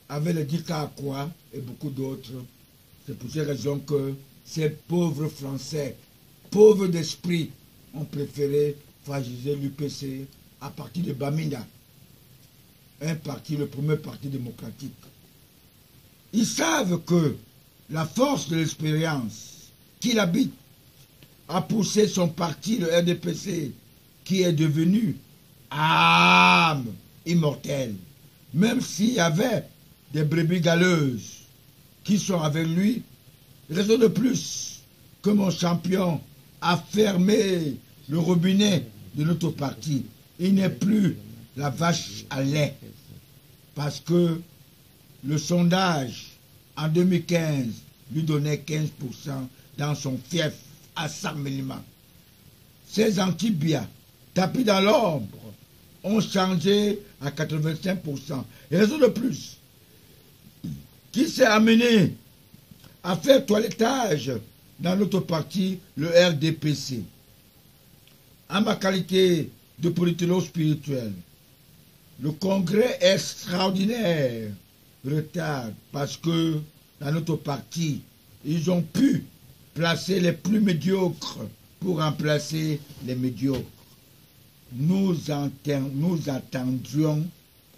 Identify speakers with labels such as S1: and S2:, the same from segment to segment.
S1: avec les Dikakwa et beaucoup d'autres. C'est pour ces raisons que ces pauvres Français, pauvres d'esprit, ont préféré fragiliser l'UPC à partir de Bamenda, un parti, le premier parti démocratique. Ils savent que la force de l'expérience qu'il habite a poussé son parti, le RDPC, qui est devenu âme immortelle. Même s'il y avait des brebis galeuses qui sont avec lui, raison de plus que mon champion a fermé le robinet de notre parti. Il n'est plus la vache à lait. Parce que le sondage en 2015 lui donnait 15% dans son fief à Sarmelima. Ces antibia tapis dans l'ombre ont changé à 85%. Et raison de plus, qui s'est amené à faire toilettage dans notre parti, le RDPC. En ma qualité de politologue spirituel, le congrès extraordinaire retarde parce que dans notre parti, ils ont pu placer les plus médiocres pour remplacer les médiocres. Nous attendions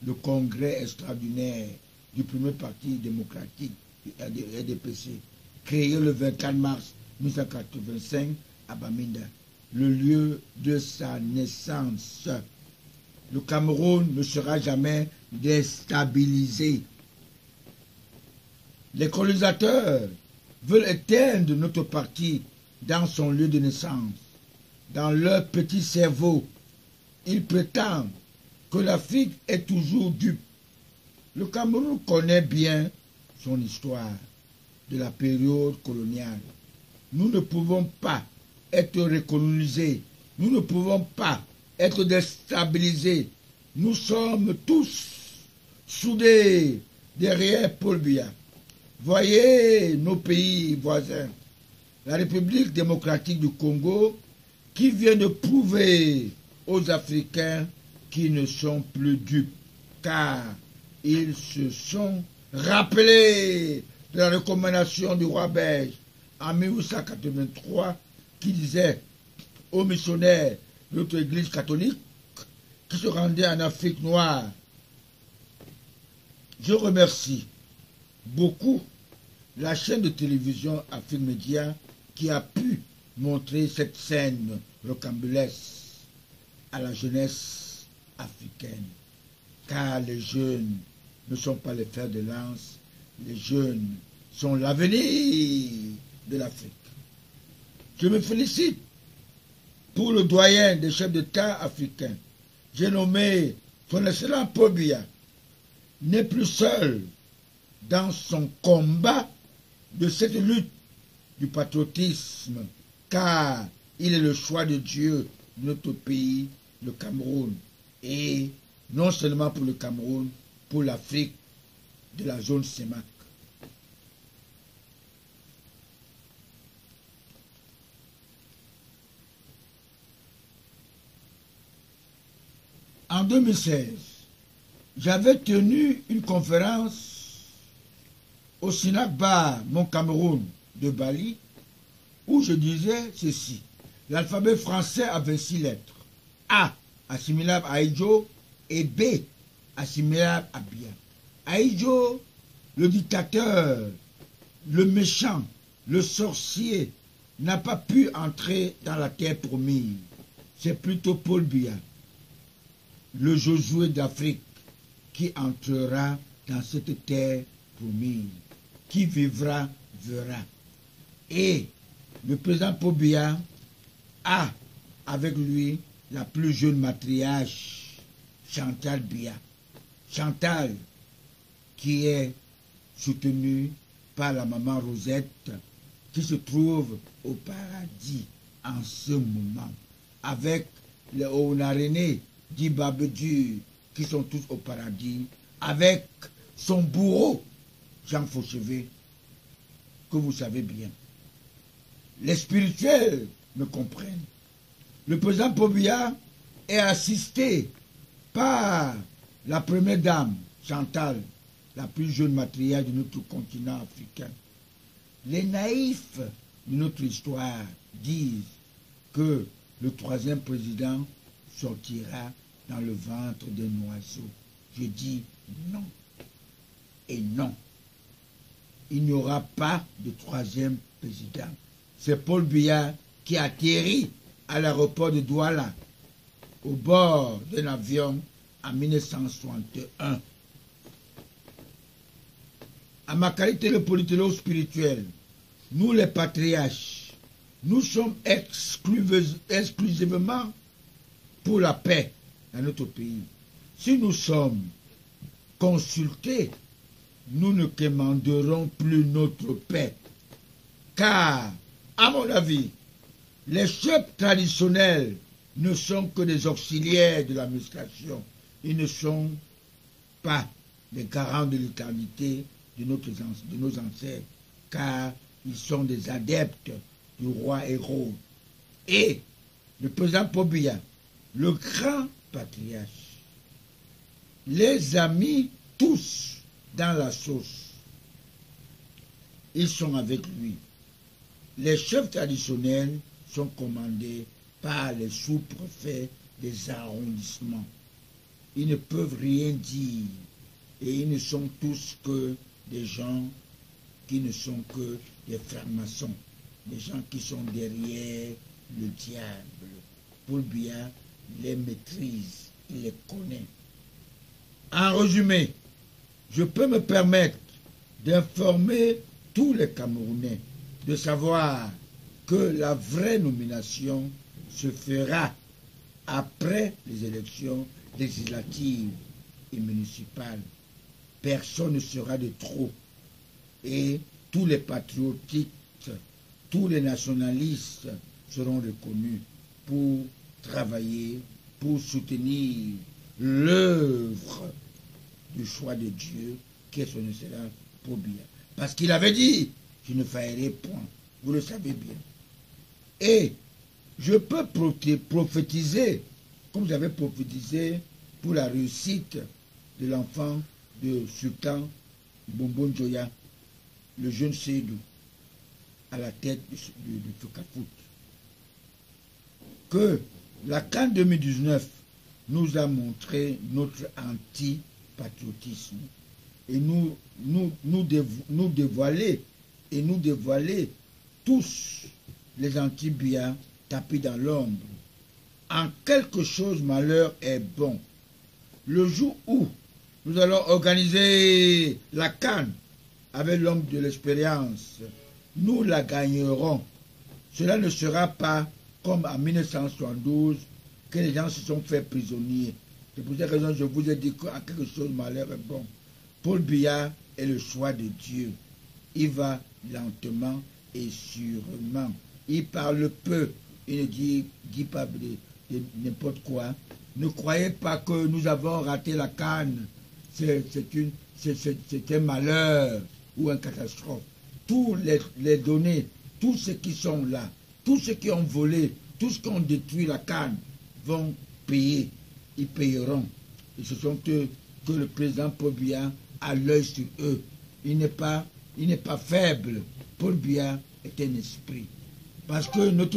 S1: le congrès extraordinaire du premier parti démocratique du RDPC, créé le 24 mars 1985 à Bamenda, le lieu de sa naissance. Le Cameroun ne sera jamais déstabilisé. Les colonisateurs veulent éteindre notre parti dans son lieu de naissance. Dans leur petit cerveau, ils prétendent que l'Afrique est toujours dupe. Le Cameroun connaît bien son histoire de la période coloniale. Nous ne pouvons pas être recolonisés. Nous ne pouvons pas être déstabilisés. Nous sommes tous soudés derrière Paul Biya. Voyez nos pays voisins. La République démocratique du Congo qui vient de prouver aux Africains qui ne sont plus dupes, car ils se sont rappelés de la recommandation du roi belge en 1883 qui disait aux missionnaires de notre église catholique qui se rendaient en Afrique noire. Je remercie beaucoup la chaîne de télévision Afrique Média qui a pu montrer cette scène rocambolesque à la jeunesse africaine. Car les jeunes ne sont pas les fers de lance, les jeunes sont l'avenir de l'Afrique. Je me félicite pour le doyen des chefs d'État africains. J'ai nommé son excellent Paul Biya, n'est plus seul dans son combat de cette lutte du patriotisme, car il est le choix de Dieu de notre pays, le Cameroun, et non seulement pour le Cameroun, pour l'Afrique de la zone CEMAC. En 2016, j'avais tenu une conférence au Sinak Bar, mon Cameroun, de Bali, où je disais ceci. L'alphabet français a 26 lettres. A, assimilable à Aïdjo, et B, assimilable à Biya. Aïdjo, le dictateur, le méchant, le sorcier, n'a pas pu entrer dans la terre promise. C'est plutôt Paul Biya, le Josué d'Afrique, qui entrera dans cette terre promise. Qui vivra, verra. Et le président Paul Biya a avec lui la plus jeune matriarche, Chantal Biya. Chantal, qui est soutenue par la maman Rosette, qui se trouve au paradis en ce moment, avec les Onarénés d'Ibabedu, qui sont tous au paradis, avec son bourreau, Jean Fauchevet, que vous savez bien. Les spirituels me comprennent. Le président Paul Biya est assisté par la première dame, Chantal, la plus jeune matriarche de notre continent africain. Les naïfs de notre histoire disent que le troisième président sortira dans le ventre d'un oiseau. Je dis non et non. Il n'y aura pas de troisième président. C'est Paul Biya qui atterrit à l'aéroport de Douala au bord d'un avion en 1961. À ma qualité de politologue spirituel, nous les patriarches, nous sommes exclusivement pour la paix dans notre pays. Si nous sommes consultés, nous ne commanderons plus notre paix. Car, à mon avis, les chefs traditionnels ne sont que des auxiliaires de l'administration. Ils ne sont pas les garants de l'éternité de nos ancêtres, car ils sont des adeptes du roi héros. Et le président Paul Biya, le grand patriarche, les a mis tous dans la sauce. Ils sont avec lui. Les chefs traditionnels sont commandés par les sous-préfets des arrondissements. Ils ne peuvent rien dire et ils ne sont tous que des gens qui ne sont que des francs-maçons, des gens qui sont derrière le diable. Paul Biya les maîtrise, il les connaît. En résumé, je peux me permettre d'informer tous les Camerounais de savoir que la vraie nomination se fera après les élections législatives et municipales. Personne ne sera de trop. Et tous les patriotiques, tous les nationalistes seront reconnus pour travailler, pour soutenir l'œuvre du choix de Dieu, qui est son excellence Paul Biya. Parce qu'il avait dit, je ne faillirai point. Vous le savez bien. Et je peux prophétiser, comme j'avais prophétisé pour la réussite de l'enfant de Sultan Bombo Njoya, le jeune Seydou, à la tête de Fecafoot, que la CAN 2019 nous a montré notre anti-patriotisme et nous dévoiler tous les anti-Biya tapis dans l'ombre. En quelque chose, malheur est bon. Le jour où nous allons organiser la CAN avec l'homme de l'expérience, nous la gagnerons. Cela ne sera pas comme en 1972 que les gens se sont fait prisonniers. C'est pour cette raison que je vous ai dit qu'en quelque chose, malheur est bon. Paul Biya est le choix de Dieu. Il va lentement et sûrement. Il parle peu. Il ne dit pas de n'importe quoi. Ne croyez pas que nous avons raté la canne. C'est un malheur ou une catastrophe. Tous les données, tous ceux qui sont là, tous ceux qui ont volé, tous ceux qui ont détruit la canne vont payer. Ils payeront. Et ce sont eux que le président Paul Biya a l'œil sur eux. Il n'est pas faible. Paul Biya est un esprit. Parce que notre